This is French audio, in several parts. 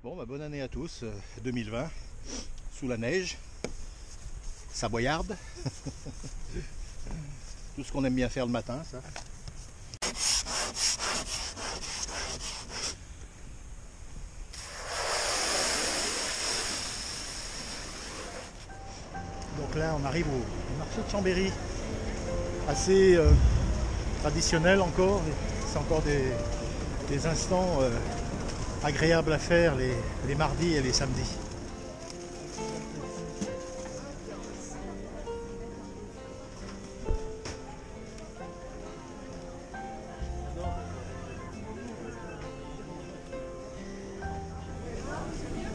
Bon, bah, bonne année à tous, 2020, sous la neige, savoyarde, tout ce qu'on aime bien faire le matin, ça. Donc là, on arrive au marché de Chambéry, assez traditionnel encore, c'est encore des instants agréables à faire les mardis et les samedis.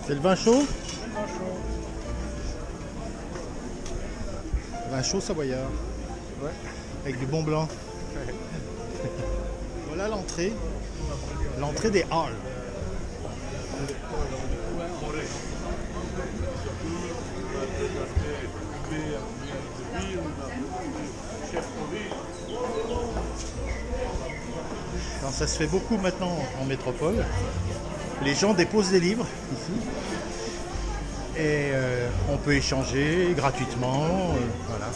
C'est le vin chaud? Vin chaud savoyard. Ouais. Avec du bon blanc. Voilà l'entrée. L'entrée des halles. Alors, ça se fait beaucoup maintenant en métropole. Les gens déposent des livres ici. Et on peut échanger gratuitement. Voilà.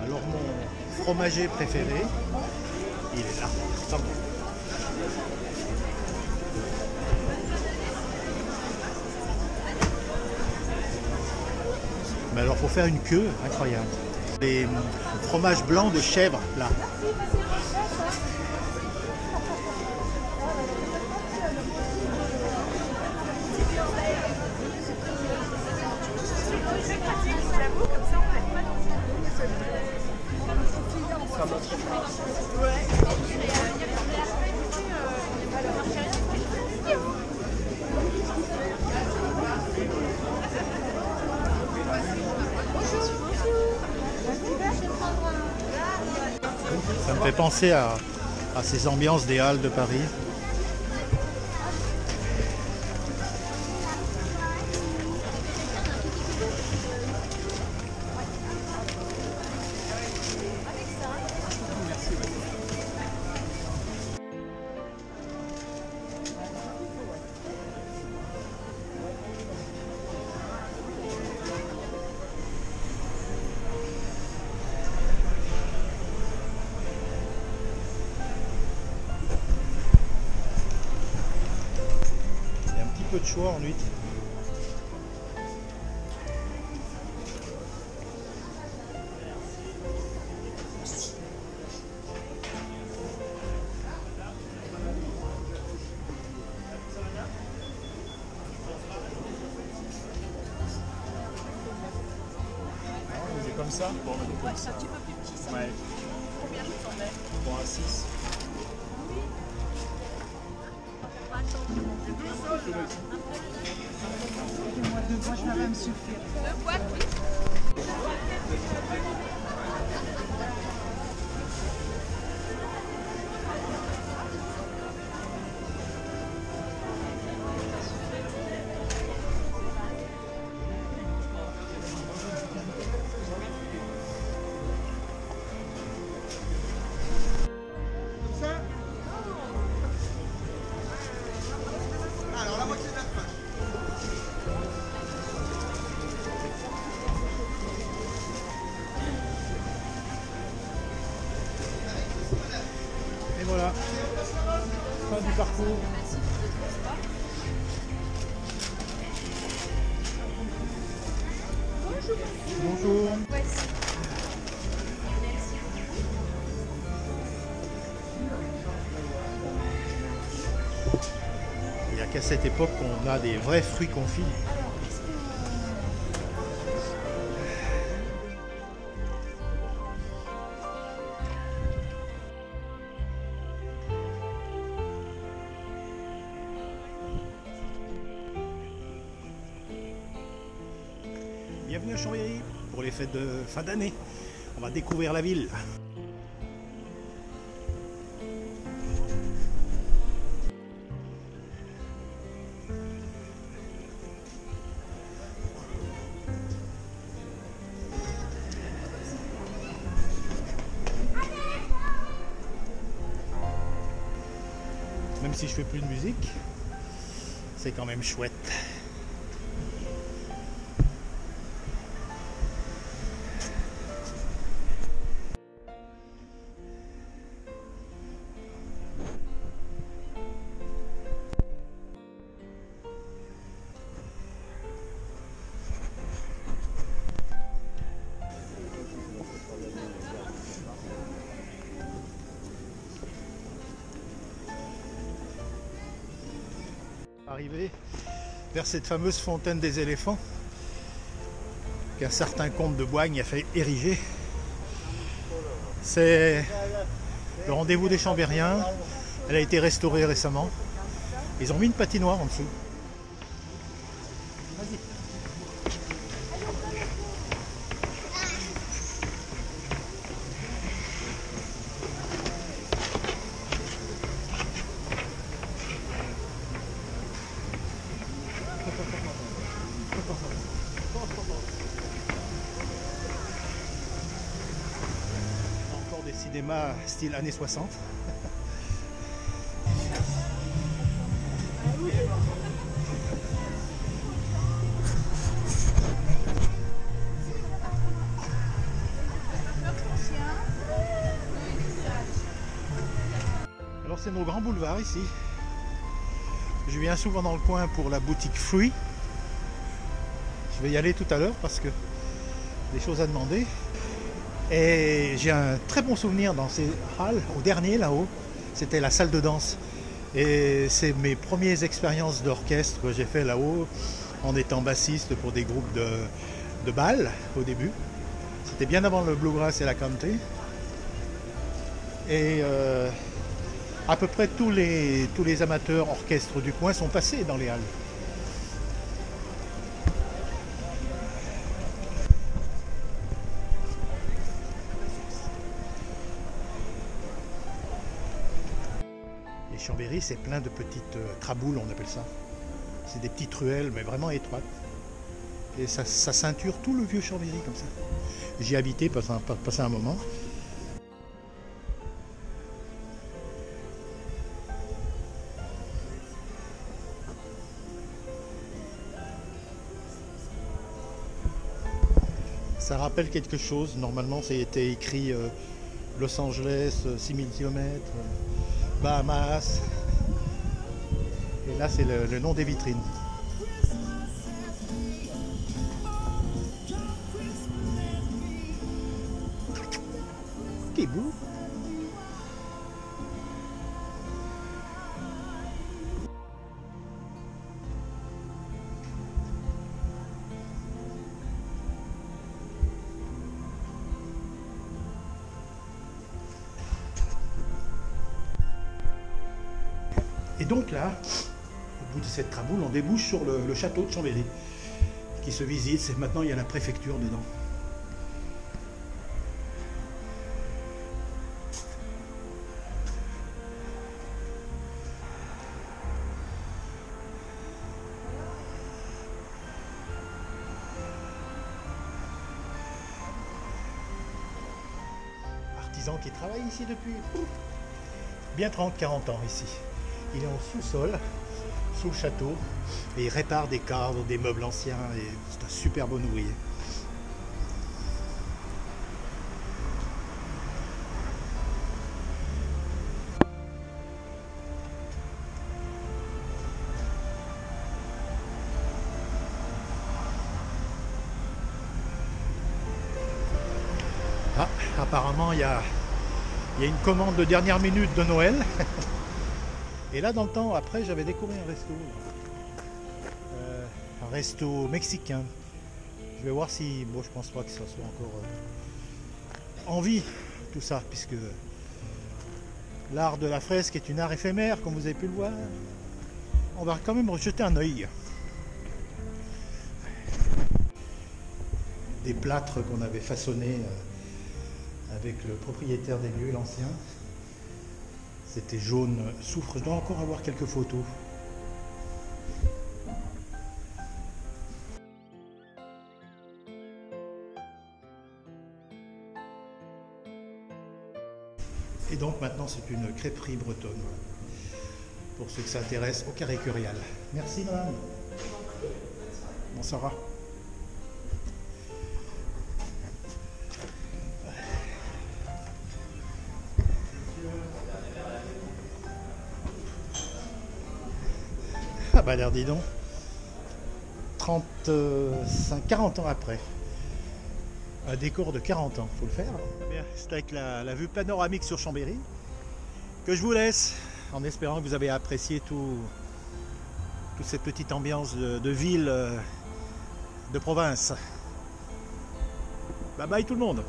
Alors mon fromager préféré, il est là. Mais alors faut faire une queue incroyable. Les fromages blancs de chèvre là. Ça me fait penser à ces ambiances des halles de Paris. Peu de choix en huîtres. C'est comme ça? Bon, ouais, c'est un petit peu plus petit ça. Ouais. Combien je t'en mets? Bon, à 6. Moi, je vais me suffire. Deux boîtes, oui. Alors la moitié de la crunch. Et voilà, fin du parcours. Bonjour. Il n'y a qu'à cette époque qu'on a des vrais fruits confits. Bienvenue à Chambéry pour les fêtes de fin d'année. On va découvrir la ville. Même si je fais plus de musique, c'est quand même chouette. Arrivé vers cette fameuse fontaine des éléphants qu'un certain comte de Boigne a fait ériger. C'est le rendez-vous des Chambériens. Elle a été restaurée récemment. Ils ont mis une patinoire en dessous. Vas-y. Encore des cinémas style années 60. Alors c'est nos grands boulevards ici. Je viens souvent dans le coin pour la boutique Fruits. Je vais y aller tout à l'heure parce que des choses à demander. Et j'ai un très bon souvenir dans ces halles, au dernier là-haut, c'était la salle de danse. Et c'est mes premières expériences d'orchestre que j'ai fait là-haut, en étant bassiste pour des groupes de bal au début. C'était bien avant le bluegrass et la country. Et à peu près tous les amateurs orchestres du coin sont passés dans les halles. Chambéry, c'est plein de petites traboules, on appelle ça. C'est des petites ruelles, mais vraiment étroites. Et ça ceinture tout le vieux Chambéry comme ça. J'y ai habité, passé un moment. Ça rappelle quelque chose. Normalement, c'était écrit Los Angeles, 6000 km. Bahamas. Et là, c'est le nom des vitrines. Kibou. Et donc là, au bout de cette traboule, on débouche sur le château de Chambéry, qui se visite. Maintenant, il y a la préfecture dedans. Artisan qui travaille ici depuis bien 30-40 ans ici. Il est en sous-sol, sous le château, et il répare des cadres, des meubles anciens, et c'est un super bon ouvrier. Ah, apparemment, il y a une commande de dernière minute de Noël. Et là, dans le temps, après, j'avais découvert un resto mexicain. Je vais voir si, bon, je pense pas que ça soit encore en vie, tout ça, puisque l'art de la fresque est une art éphémère, comme vous avez pu le voir. On va quand même jeter un œil. Des plâtres qu'on avait façonnés avec le propriétaire des lieux, l'ancien. C'était jaune soufre. Je dois encore avoir quelques photos. Et donc maintenant c'est une crêperie bretonne. pour ceux qui s'intéressent au Carré Curial. Merci madame. Bonsoir. Ah bah l'air dis donc. 40 ans après. Un décor de 40 ans, faut le faire. Bien, c'est avec la vue panoramique sur Chambéry que je vous laisse, en espérant que vous avez apprécié toute cette petite ambiance de ville, de province. Bye bye tout le monde.